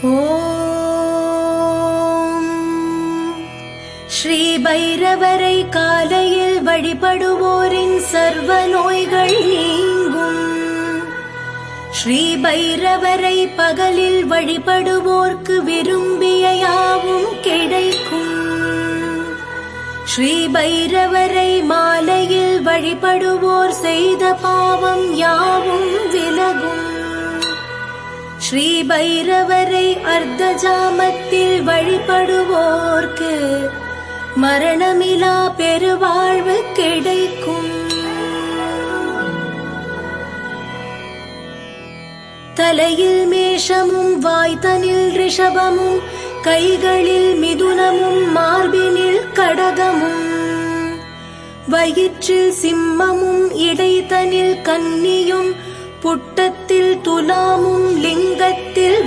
ஓம் ஸ்ரீ பைரவரை காலையில் வழிபடுவோரின் சர்வ நோய்கள் நீங்கும். ஸ்ரீ பைரவரை பகலில் வழிபடுவோர்க்கு விரும்பிய யாவும் கிடைக்கும். ஸ்ரீ பைரவரை மாலையில் வழிபடுவோர் செய்த பாவம் யாவும் விலகும். ஸ்ரீ பைரவரை அர்த்த ஜாமத்தில் வழிபடுவோர்க்கு மரணமிலா பெருவாழ்வு கிடைக்கும். தலையில் மேஷமும் வாய்தனில் ரிஷபமும் கைகளில் மிதுனமும் மார்பினில் கடகமும் வயிற்றில் சிம்மமும் இடைத்தனில் கன்னியும் புட்டத்தில் துலாமும் லிங்கத்தில்